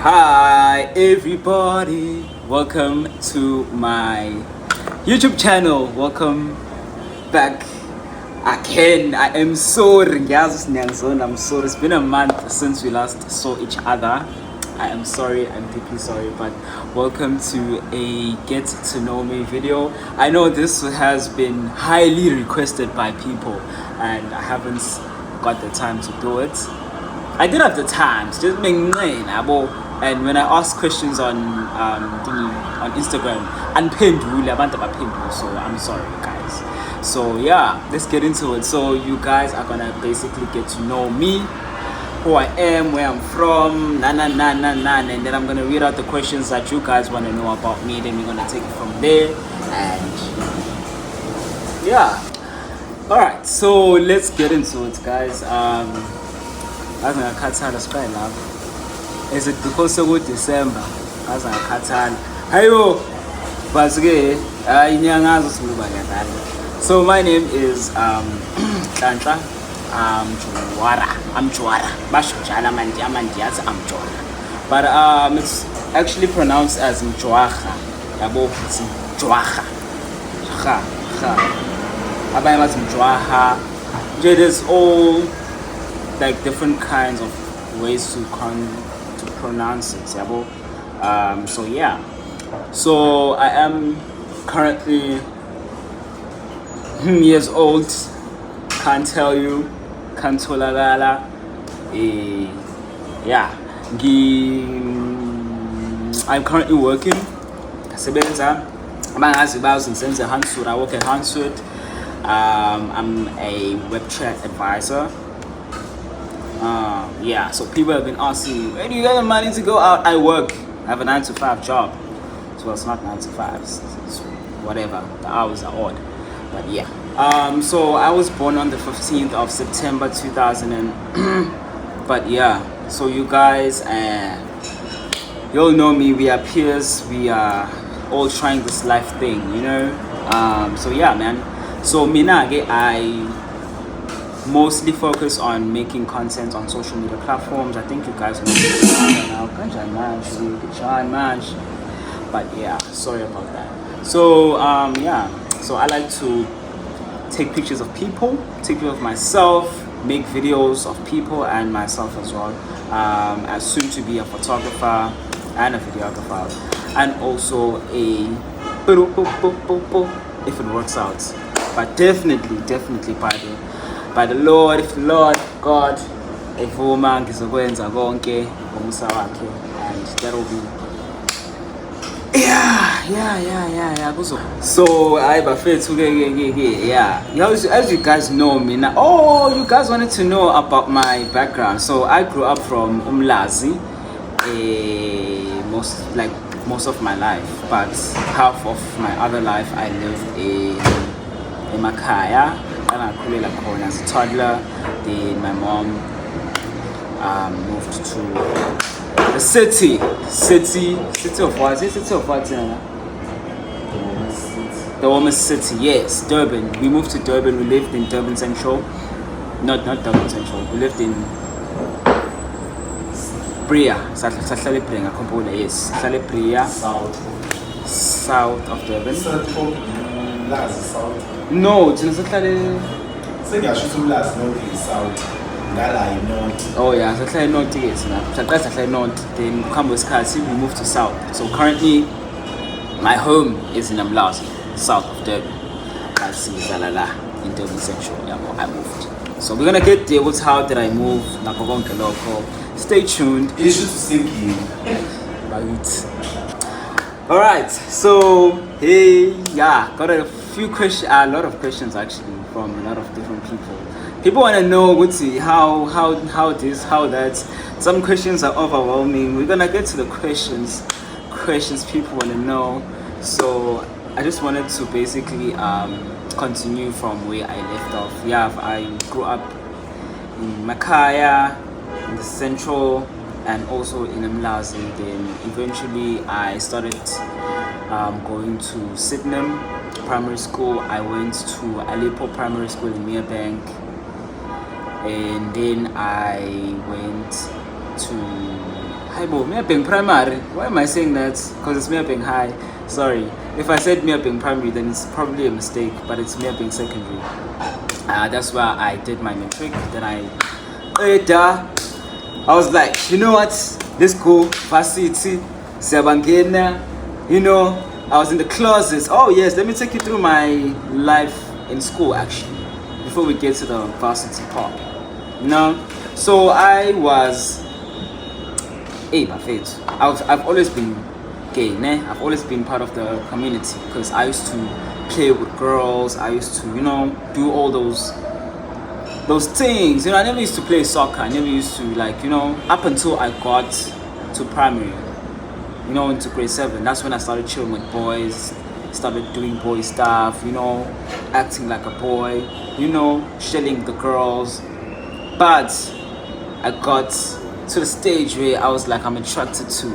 Hi everybody, welcome to my YouTube channel. Welcome back again. I am sorry, guys. I'm sorry. It's been a month since we last saw each other. I am sorry, I'm deeply sorry, but welcome to a get to know me video. I know this has been highly requested by people and I haven't got the time to do it. I did have the time, it's just being and when I ask questions on Instagram, so I'm sorry guys. So yeah, let's get into it. So you guys are gonna basically get to know me, who I am, where I'm from, and then I'm gonna read out the questions that you guys want to know about me. Then we're gonna take it from there, and yeah. All right, so let's get into it, guys. As I Qatar sky love. Is it because of December? As I Qatar. Hayo, Basge, so my name is Tantla. I'm Juara. I'm Juara. But it's actually pronounced as Mjuacha. Yabo Mjuacha. Ha ha. Abayama Mjuacha. There's all like different kinds of ways to pronounce it. So yeah. So I am currently years old. Can't tell you. Can't tolagala. Yeah. I'm currently working. I work at Hanswood. I'm a web chat advisor. Yeah, so people have been asking, where do you get the money to go out? I work. I have a 9-to-5 job. So it's not 9 to 5. It's whatever. The hours are odd. But yeah. So I was born on the 15th of September 2000 but yeah, so you guys you'll know me. We are peers. We are all trying this life thing, you know. So yeah, man. So Minage, I mostly focus on making content on social media platforms. I think you guys know now. But yeah, sorry about that. So yeah, so I like to take pictures of people, take pictures of myself, make videos of people and myself as well. As soon to be a photographer and a videographer, and also a if it works out. But definitely by the Lord, if the Lord God evuma ngizokwenza konke ngomusa wakhe, and that will be yeah. So I yeah. As you guys know me now. Oh, you guys wanted to know about my background. So I grew up from Umlazi, most of my life, but half of my other life I lived in Makaya. As a toddler, then my mom moved to the city of what? City of what? The warmest city, yes, Durban. We moved to Durban. We lived in Durban Central. Not Durban Central. We lived in Bria. Yes, Bria. South of Durban. No, it's not oh yeah, so north is now. North, then come with we moved to south. So currently my home is in Amlazi, south of Durban. That's in Durban Central. Yeah, I moved. So we're gonna get there with how did I move, local. Stay tuned. You should sink in. Right. Alright, so hey, yeah, got a lot of questions actually from a lot of different people. People want to know how this, how that. Some questions are overwhelming. We're gonna get to the questions people want to know. So I just wanted to basically continue from where I left off. Yeah, I grew up in Makaya, in the central, and also in Mlazi. Then eventually I started going to Sydenham Primary School. I went to Aleppo Primary School in Merebank, and then I went to Hi, bo, me being primary. Why am I saying that? Because it's me being high. Sorry. If I said me being primary, then it's probably a mistake, but it's me being secondary. That's where I did my matric. Then I was like, you know what? Let's go. Varsity, Sebangena. You know, I was in the closets. Oh yes, let me take you through my life in school actually, before we get to the varsity part. You know, so I was. Hey, my face. I've always been gay, ne? I've always been part of the community because I used to play with girls. I used to, you know, do all those things. You know, I never used to play soccer. I never used to, like, you know, up until I got to primary, you know, into grade 7. That's when I started chilling with boys, started doing boy stuff, you know, acting like a boy, you know, shelling the girls. But I got to the stage where I was like, I'm attracted to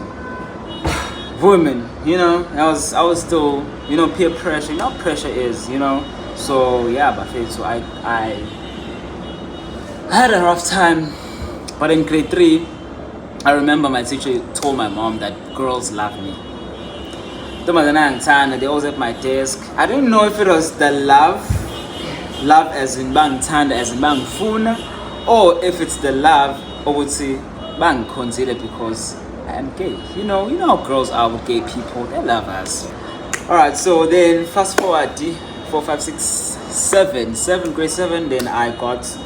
women, you know. I was still, you know, peer pressure. You know, pressure is, you know. So yeah, but so I had a rough time. But in grade 3, I remember my teacher told my mom that girls love me. They always at my desk. I didn't know if it was the love as in bang tanda, as in bang funa, or if it's the love or would say bang consider because I am gay. You know how girls are with gay people, they love us. Alright, so then fast forward 4, 5, 6, 7, grade 7, then I got to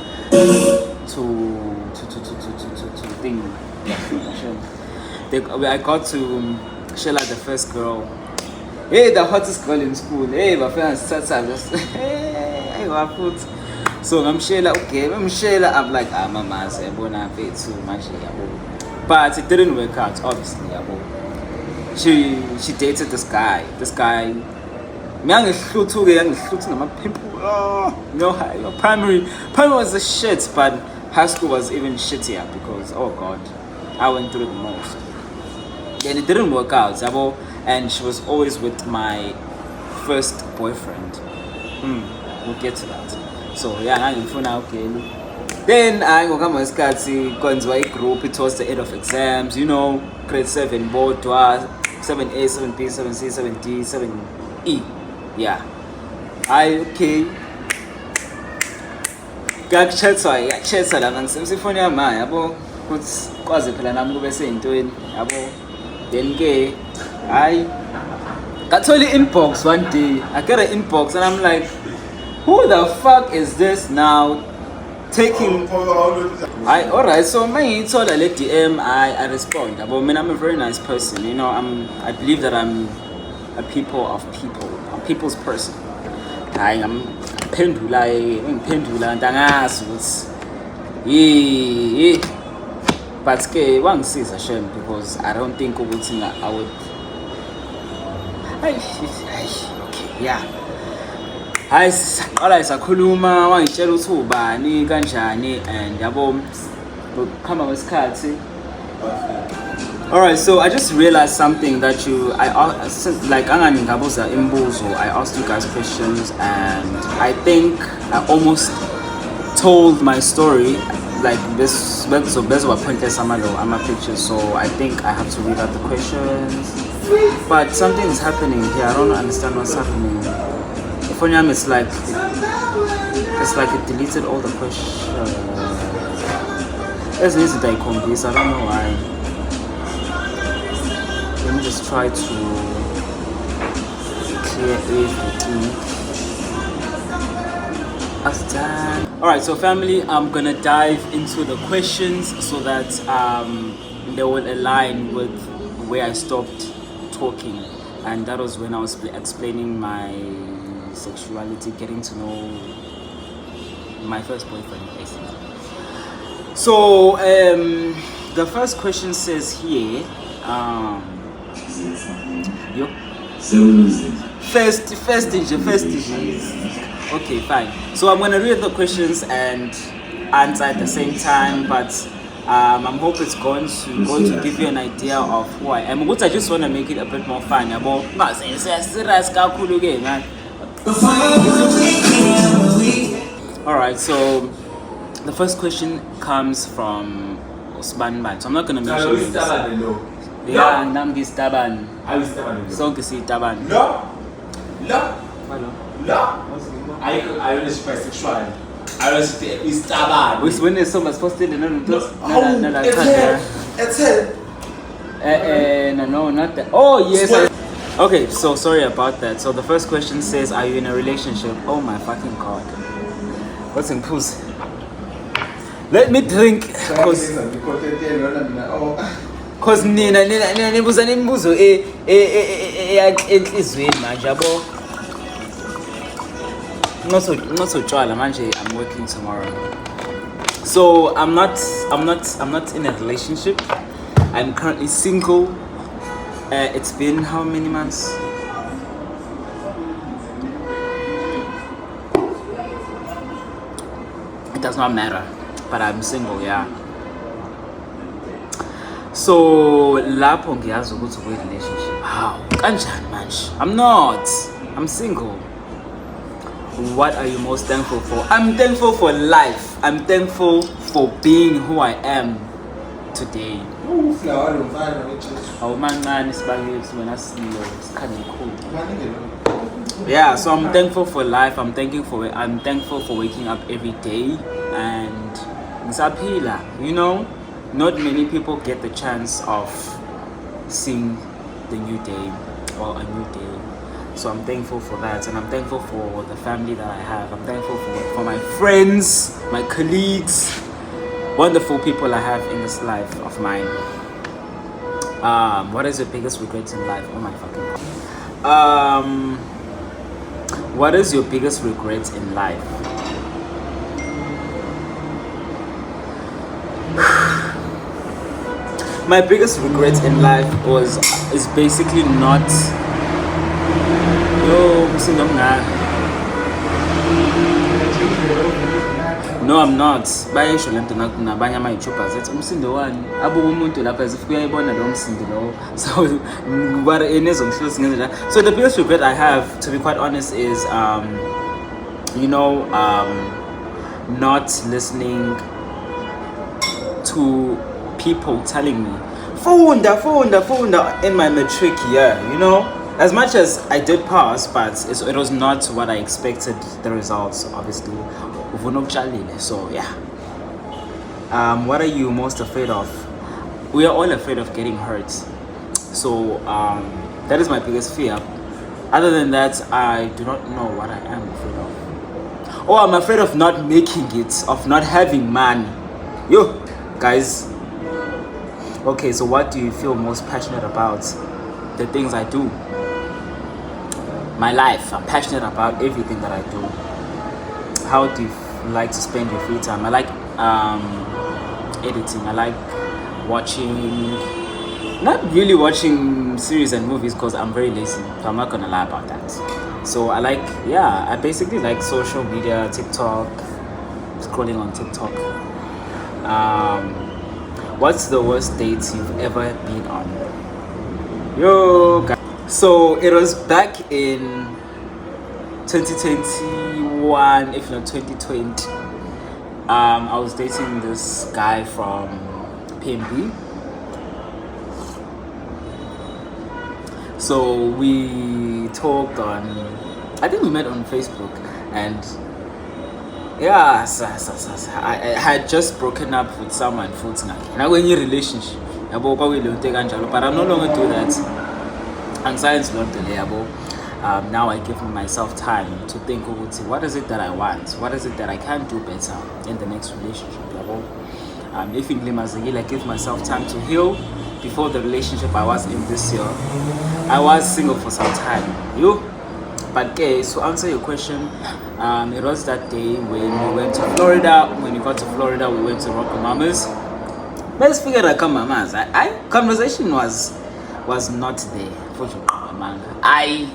thing. I got to shell out the first girl. Hey, the hottest girl in school. Hey, my friends starts just hey, I put. So I'm Sheila, okay, I'm like, mama, I wanna pay too much. But it didn't work out, obviously. She dated this guy. You know, primary was the shit, but high school was even shittier because, oh god, I went through the most. And it didn't work out, and she was always with my first boyfriend. We'll get to that. So yeah, I'm now okay. Then I go come a group. It was the end of exams, you know, grade 7 board 7A, 7B, 7C, 7D, 7E. Yeah. Okay. Ngakuthetha la ngisemsifoni yami yabo kuthi kwaze phela nami kube seyintweni yabo. Then ke got only inbox one day. I get an inbox and I'm like, who the fuck is this now? Taking alright, so my told I let DM, I respond. But I'm a very nice person, you know. I believe that I'm a people of people. I'm people's person. I'm pendula and dangas. Yeah. But one says a shame because I don't think I would. Okay, yeah. Hayi siqala isakhuluma wangitshela ukuthi ubani kanjani and yabo ukuhamba kwesikhathi. Alright, so I just realized something that I anganingabuza imbuzo. I asked you guys questions and I think I almost told my story like this, so bezwa pointless ama pictures, so I think I have to read out the questions. But something is happening here. I don't understand what's happening. For me, it's like it deleted all the questions. There's this I don't know why. Let me just try to clear everything. Alright, so family, I'm gonna dive into the questions so that they will align with where I stopped talking, and that was when I was explaining my sexuality, getting to know my first boyfriend basically. So the first question says here, okay, fine. So I'm gonna read the questions and answer at the same time, but I'm hoping it's going to give you an idea of who I am. But I just want to make it a bit more fun. Alright, so the first question comes from usibani bani. So I'm not gonna mention No, names. Tabani, no. Yeah, nam ngistabani. I will Tabani. Sonke siyitabani. No. No. Hello. No. I don't speak sexual. I don't speak Tabani. When is someone supposed to know? It's it. No, not that. Oh yes. Okay, so sorry about that. So the first question says, "Are you in a relationship?" Oh my fucking god. What's in pause? Let me drink, cause nina nibuza nemibuzo enhlizweni manje yabo. Not so tshwala manje. I'm working tomorrow. So I'm not in a relationship. I'm currently single. It's been how many months? It does not matter, but I'm single, yeah. So lapho ngiyazi ukuthi we relationship. How? Kanjani manje? I'm single. What are you most thankful for? I'm thankful for life. I'm thankful for being who I am today. Yeah, so I'm thankful for life. I'm thankful for waking up every day and ngisaphila. You know, not many people get the chance of seeing the new day or a new day. So I'm thankful for that, and I'm thankful for the family that I have. I'm thankful for my friends, my colleagues, wonderful people I have in this life of mine. What is your biggest regret in life? Oh my fucking god. What is your biggest regret in life? My biggest regret in life is basically not. No, I'm not. Bayisho lento nabanye ama YouTubers ethi umsindo wani abuka umuntu lapha as if kuyayibona lo msindo lo. So so the biggest regret I have, to be quite honest, is not listening to people telling me funda in my matric year, you know. As much as I did pass, but it was not what I expected, the results, obviously. So, yeah. What are you most afraid of? We are all afraid of getting hurt. So, that is my biggest fear. Other than that, I do not know what I am afraid of. Oh, I'm afraid of not making it, of not having man. Yo, guys. Okay, so what do you feel most passionate about? The things I do. My life. I'm passionate about everything that I do. How do you like to spend your free time? I like editing. I like watching, not really watching series and movies because I'm very lazy, so I'm not gonna lie about that. So I basically like social media, TikTok, scrolling on TikTok. What's the worst date you've ever been on? Yo, guys. So it was back in 2021, if not 2020. I was dating this guy from PMB. So we talked I think we met on Facebook, and yeah, I had just broken up with someone futhi ngakhe. Now when you relationship, yabo kwawilonto kanjalo, but I'm no longer do that. And science not delay. Now I give myself time to think, what is it that I want? What is it that I can do better in the next relationship? If in Limazagil, I give myself time to heal. Before the relationship I was in this year, I was single for some time. But okay, so answer your question, it was that day when we went to Florida. When we got to Florida, we went to Rocky Mamas. Let's figure out Mamas. Conversation was not there. I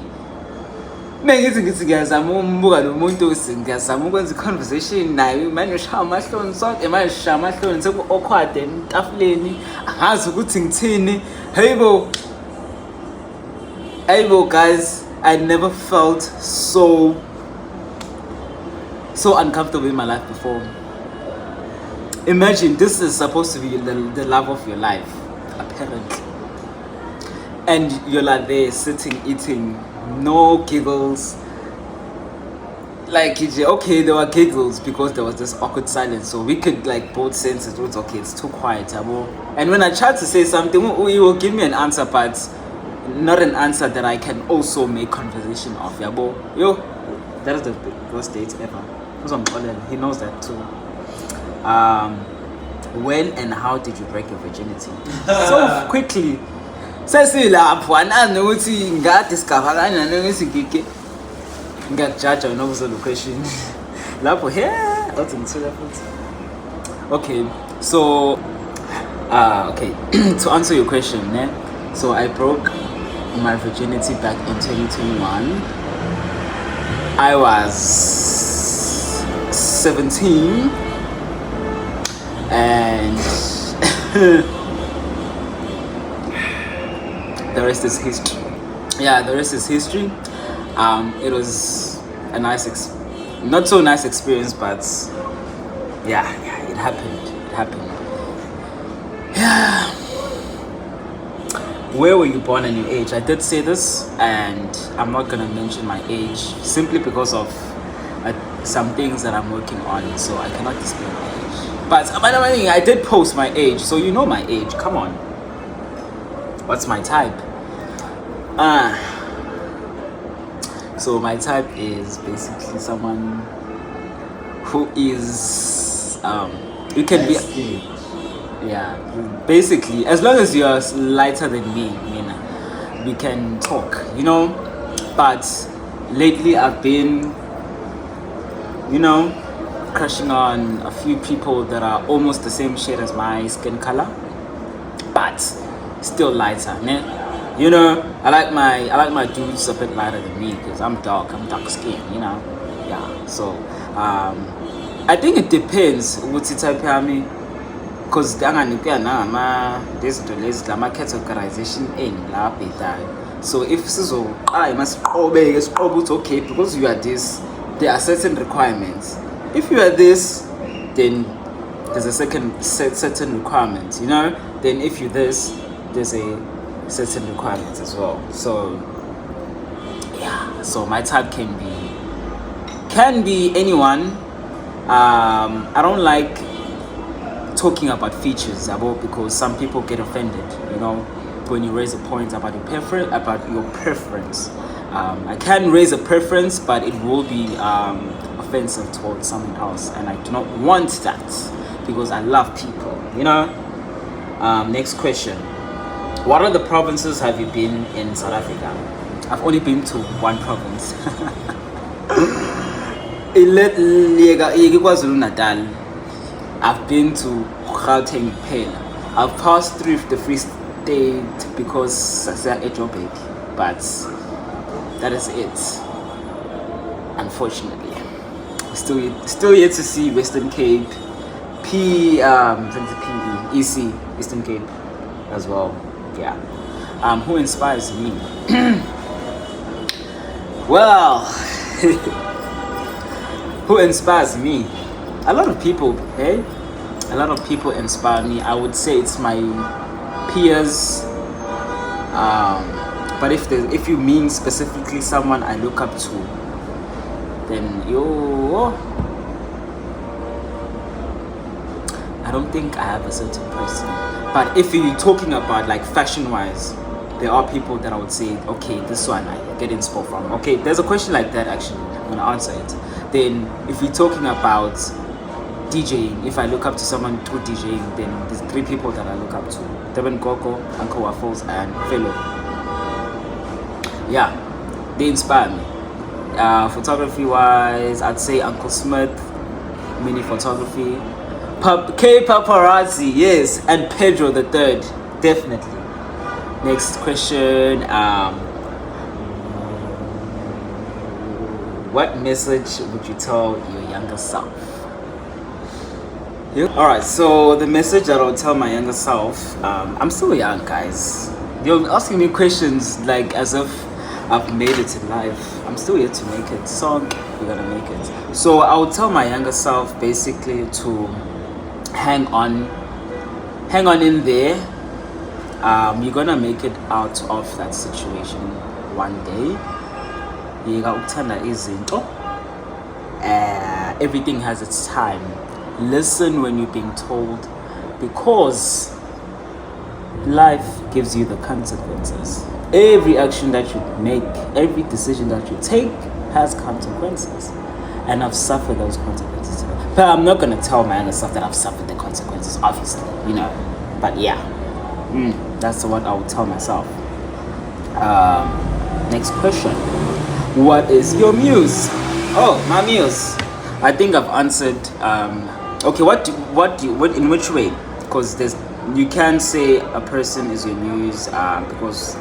mengithi ngiyazama umbuka lo muntu ngiyazama ukwenza conversation naye manje ushaya amahloni sonke manje ushaya amahloni seku awkward entafuleni angazi ukuthi ngithini. Hey guys, I never felt so uncomfortable in my life before. Imagine this is supposed to be the love of your life, apparently. And you're like there sitting, eating, no giggles. Like, okay, there were giggles because there was this awkward silence. So we could like both sense it was okay, it's too quiet. Yabo. And when I tried to say something, he will give me an answer, but not an answer that I can also make conversation of. Yabo. Yo, that is the worst date ever. He knows that too. When and how did you break your virginity? So quickly. Judge on the location. Okay, so okay, to answer your question, so I broke my virginity back in 2021. I was 17 and the rest is history. Yeah, the rest is history. It was a nice, not so nice experience, but yeah, it happened. Yeah. Where were you born and your age? I did say this, and I'm not gonna mention my age simply because of some things that I'm working on, so I cannot display my age. But I did post my age, so you know my age. Come on. What's my type? So my type is basically someone who is you can be basically as long as you're lighter than me, we can talk, but lately I've been crushing on a few people that are almost the same shade as my skin color but still lighter, I like my dudes a bit lighter than me because I'm dark skinned, yeah. So I think it depends what type of me, because there's categorization in la beta. So if I must obey, it's okay because you are this, there are certain requirements. If you are this, then there's a certain requirement, then if you're this, there's a certain requirements as well. So yeah, so my type can be anyone. I don't like talking about features because some people get offended, when you raise a point about your preference. I can raise a preference, but it will be offensive towards someone else, and I do not want that because I love people, Next question. What other provinces have you been in South Africa? I've only been to one province. KwaZulu-Natal. I've been to Gauteng. I've passed through the Free State because I said Ejobek, but that is it. Unfortunately, still yet to see Western Cape, EC, Eastern Cape as well. Yeah. Who inspires me? Well, who inspires me? A lot of people, A lot of people inspire me. I would say it's my peers. But if you mean specifically someone I look up to, then I don't think I have a certain person. But if you're talking about like fashion-wise, there are people that I would say, okay, this one I get inspo from. Okay, there's a question like that actually. I'm gonna answer it. Then if we're talking about DJing, if I look up to someone through DJing, then there's 3 people that I look up to: Devin Coco, Uncle Waffles, and Philo. Yeah, they inspire me. Photography-wise, I'd say Uncle Smith, mini photography. K Paparazzi, yes, and Pedro the Third, definitely. Next question. What message would you tell your younger self? Alright, so the message that I'll tell my younger self, I'm still young, guys. You're asking me questions like as if I've made it in life. I'm still yet to make it, so we're gonna make it. So I'll tell my younger self basically to hang on in there. You're gonna make it out of that situation one day. Everything has its time. Listen when you're being told, because life gives you the consequences. Every action that you make, every decision that you take has consequences, and I've suffered those consequences today. But I'm not gonna tell my other stuff that I've suffered the consequences, obviously, but yeah, that's what I would tell myself. Next question: what is your muse? Oh, my muse. I think I've answered. Okay, what in which way? Because you can say a person is your muse because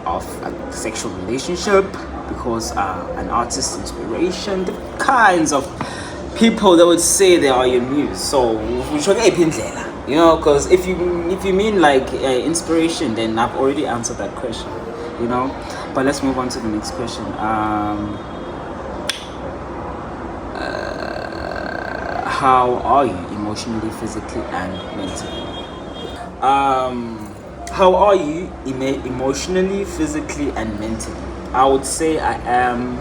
of a sexual relationship, because an artist's inspiration, the kinds of people that would say they are your muse. So because if you mean like inspiration, then I've already answered that question, but let's move on to the next question. How are you emotionally, physically, and mentally? How are you emotionally, physically, and mentally? I would say I am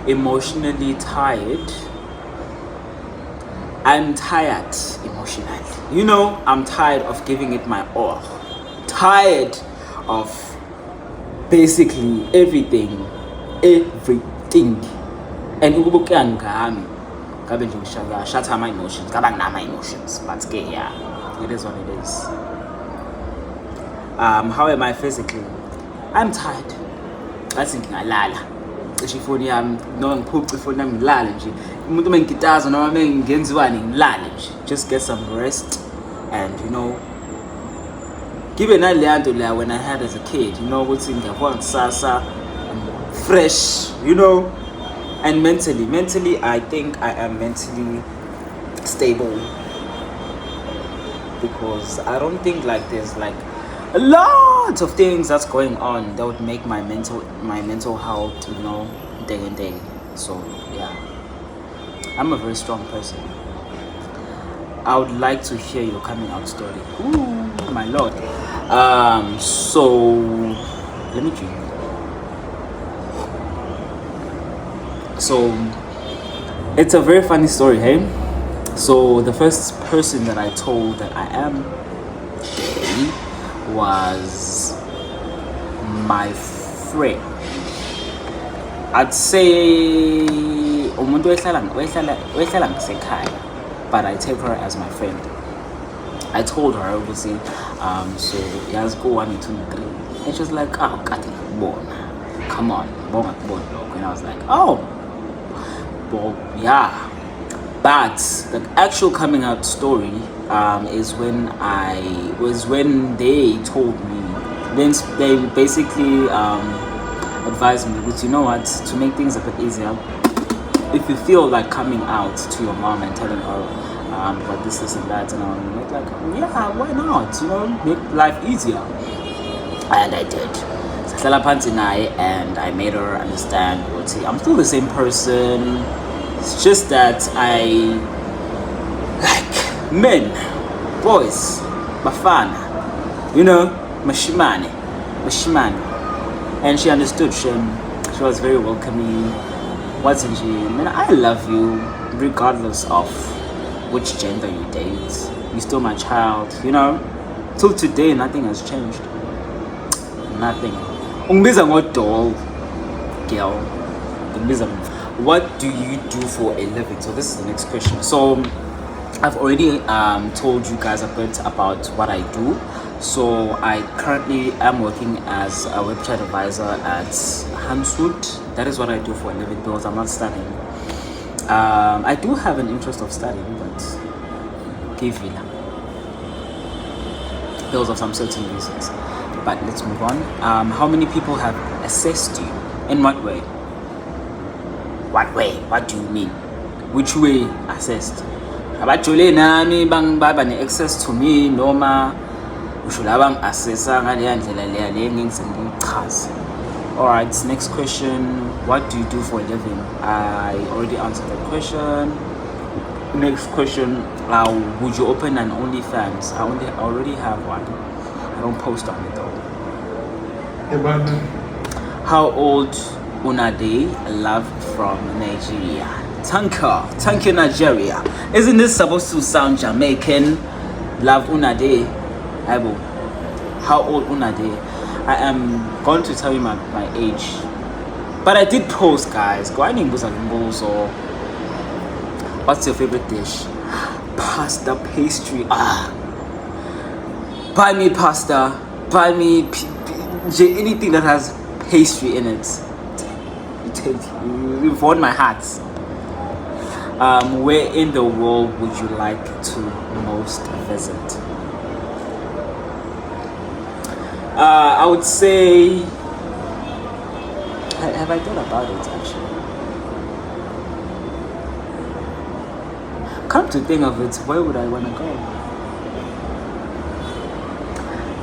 emotionally tired. I'm tired emotionally. I'm tired of giving it my all. Tired of basically everything. And shut my emotions, but yeah, it is what it is. How am I physically? I'm tired. I think ngalala. Ifoni yami noma ngiphuca ifoni yami ngilale nje. Umuntu mengigitaza noma mengenziwani ngilale nje. Just get some rest and give naleya nto la when I had as a kid, ukuthi ngiyavuka kusasa fresh, and mentally I think I am mentally stable, because I don't think like there's like a lot of things that's going on that would make my mental health day and day. So yeah, I'm a very strong person. I would like to hear your coming out story. Ooh, my lord. So let me drink. So it's a very funny story, hey? So the first person that I told that I am gay was my friend. I'd say umuntu wehlala ngisekhaya, but I take her as my friend. I told her, obviously, so let's go 1, 2, 3, and she was like, oh, come on, and I was like, oh, well, yeah. But the actual coming out story is when they told me, when they basically advised me, but you know what, to make things a bit easier, if you feel like coming out to your mom and telling her about this and that, and I'm like, yeah, why not? Make life easier. And I did. And I made her understand, I'm still the same person. It's just that I like men, boys, bafana, mashimane. And she understood. She was very welcoming. Wasn't she? Man, I love you regardless of which gender you date. You're still my child, Till today, nothing has changed. Nothing. Ungibiza ngodoll, girl. What do you do for a living? So this is the next question. So I've already told you guys a bit about what I do. So I currently am working as a website advisor at Hanswood. That is what I do for a living, because I'm not studying. I do have an interest of studying, but give me because of some certain reasons. But let's move on. How many people have assessed you? In what way? What way? What do you mean? Which way assessed? Abajule nami baba ne access to me noma ushula bang assessa ngaleya ndlela leya le ngichaza. All right, next question. What do you do for a living? I already answered that question. Next question, would you open an OnlyFans? I already have one. I don't post on it though. How old Unade? Love from Nigeria. Thank you Nigeria. Isn't this supposed to sound Jamaican? Love Unade. Aibo. How old Unade? I am going to tell you my age. But I did post, guys. Go ahead and or what's your favorite dish? Pasta pastry. Buy me pasta. Buy me anything that has pastry in it. You've won my heart. Where in the world would you like to most visit? I would say. Have I thought about it actually? Come to think of it, where would I want to go?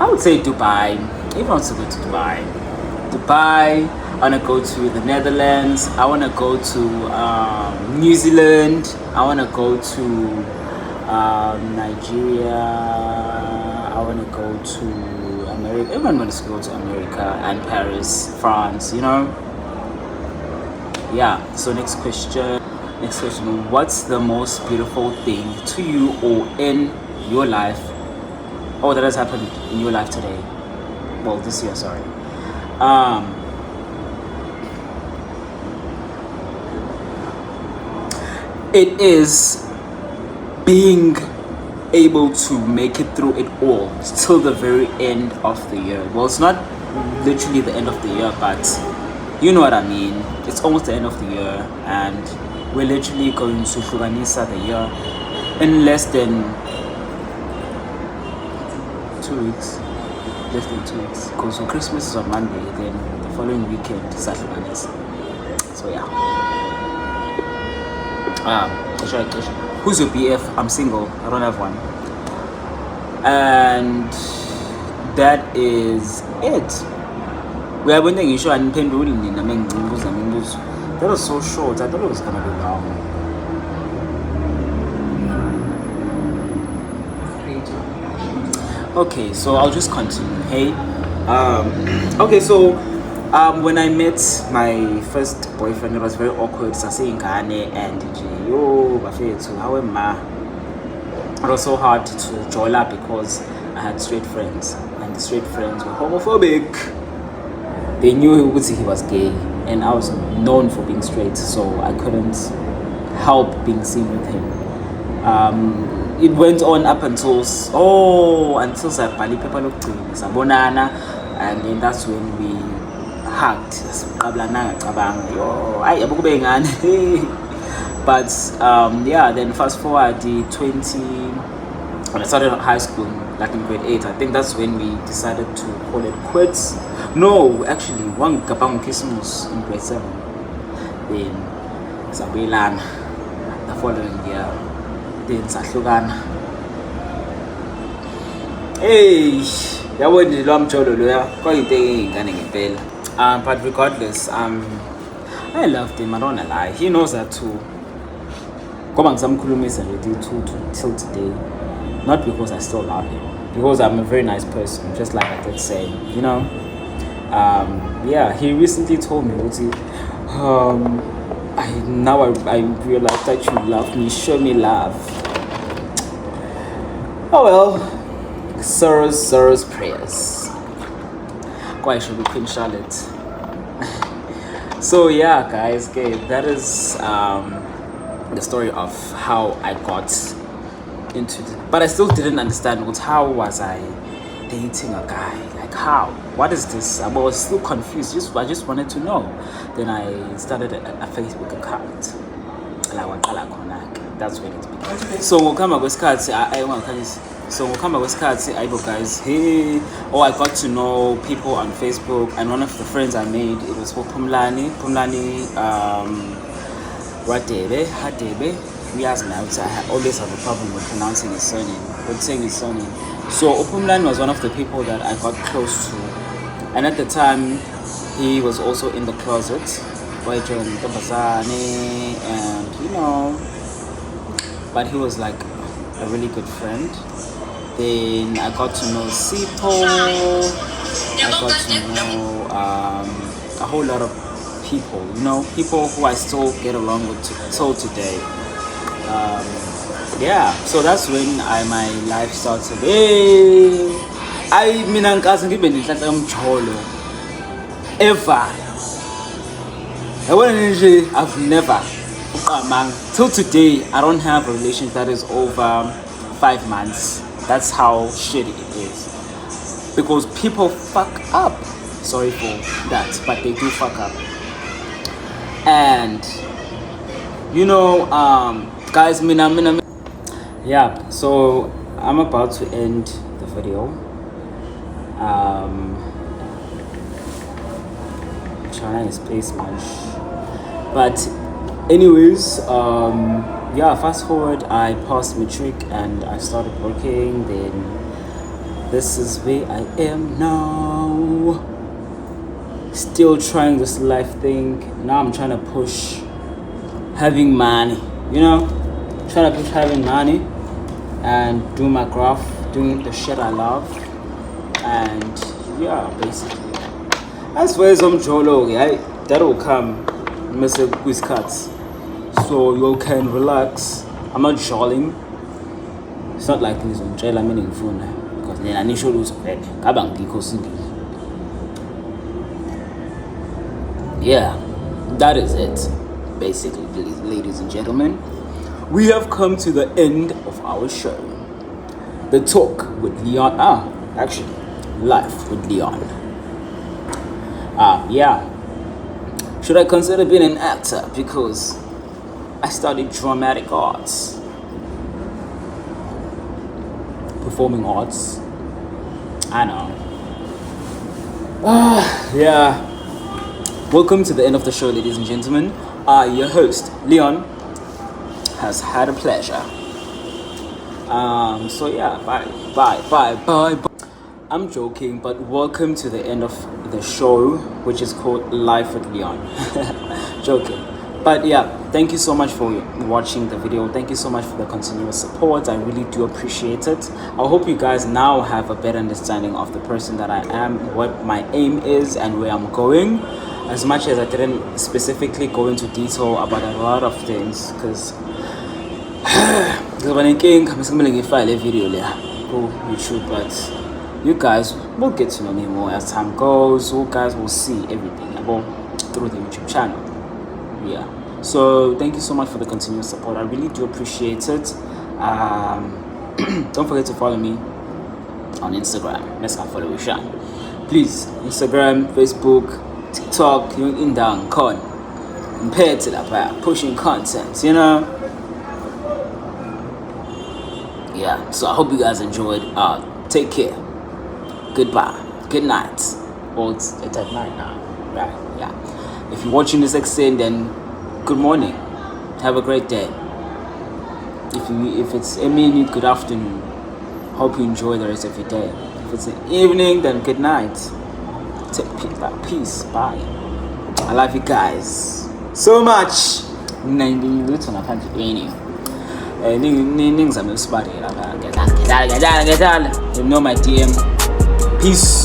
I would say Dubai. If I want to go to Dubai, I want to go to the Netherlands. I want to go to New Zealand. I want to go to Nigeria. I want to go to America. Everyone wants to go to America and Paris, France. You know. Yeah. So next question. What's the most beautiful thing to you or in your life? Oh, that has happened in your life today. Well, this year, sorry. It is being able to make it through it all till the very end of the year. Well, it's not literally the end of the year, but you know what I mean. It's almost the end of the year, and we're literally going to Shuganisa the year in less than 2 weeks. Less than 2 weeks. Because when Christmas is on Monday, then the following weekend is Shuganisa. So yeah. Who's your BF? I'm single. I don't have one. And that is it. We are wondering you and that was so short. I thought it was gonna be long. Okay, so I'll just continue. Hey, okay, so when I met my first boyfriend, it was very awkward. Saying and yo, how am I? It was so hard to join up because I had straight friends, and the straight friends were homophobic. They knew he was gay, and I was known for being straight, so I couldn't help being seen with him. It went on up until Sabali Sabonana, and then that's when we hugged. But yeah, then fast forward when I started high school, like in grade 8, I think that's when we decided to call it quits. No, actually, one kapang Christmas in grade 7. Then Sabilan the following year. Then Sahlugana. Hey, that was the long cholo. But regardless, I loved him. I don't wanna lie. He knows that too. Till today. Not because I still love him, because I'm a very nice person, just like I did say, you know. Yeah, he recently told me, I realize that you love me, show me love. Oh well, sorrows, prayers. Why should be Queen Charlotte? So yeah, guys, okay, that is the story of how I got into it. But I still didn't understand how was I dating a guy? Like how? What is this? I was still confused. I just wanted to know. Then I started a Facebook account. That's when it began. So we'll come up with cards. So we'll come up with cards. Guys, hey, I got to know people on Facebook, and one of the friends I made, it was for Pumlani, Hadebe. I always have a problem with pronouncing his surname, with saying his surname. So Opumlan was one of the people that I got close to, and at the time he was also in the closet, and you know, but he was like a really good friend. Then I got to know Sipho. I got to know a whole lot of people, people who I still get along with till today. Yeah, so that's when my life started. Hey, mina ngikaze ngibe nenhlanhla yomjolo ever. I've never till today. I don't have a relationship that is over 5 months. That's how shitty it is, because people fuck up. Sorry for that, but they do fuck up. And guys, yeah, so I'm about to end the video. Trying to space much, but anyways, yeah, fast forward, I passed matric and I started working. Then this is where I am now, still trying this life thing. Now I'm trying to push having money, trying to push having money and do my craft, doing the shit I love. And yeah, basically, as far as I'm jolo, that will come message with cuts, so you can relax. I'm not jolling. It's not like this on jail. I'm in phone because then I need to lose bed. Yeah, that is it. Basically, ladies and gentlemen, we have come to the end of our show. The talk with Leon. Actually, life with Leon. Yeah. Should I consider being an actor? Because I studied dramatic arts, performing arts. I know. Yeah. Welcome to the end of the show, ladies and gentlemen. Your host, Leon, has had a pleasure. So yeah, bye. I'm joking, but welcome to the end of the show, which is called Life with Leon. Joking. But yeah, thank you so much for watching the video. Thank you so much for the continuous support. I really do appreciate it. I hope you guys now have a better understanding of the person that I am, what my aim is, and where I'm going. As much as I didn't specifically go into detail about a lot of things, because I'm going to file a video go YouTube, but you guys will get to know me more as time goes. You guys will see everything about through the YouTube channel. Yeah, so thank you so much for the continuous support. I really do appreciate it. Don't forget to follow me on Instagram. Let's go follow Ishan, please. Instagram, Facebook, TikTok, you're in down con compared to that, pushing content, Yeah, so I hope you guys enjoyed. Take care. Goodbye. Good night. Or it's at night now. Right, yeah. If you're watching this extend, then good morning. Have a great day. If it's evening, good afternoon. Hope you enjoy the rest of your day. If it's the evening, then good night. Take peace. Bye. I love you guys so much. You know my DM. Peace.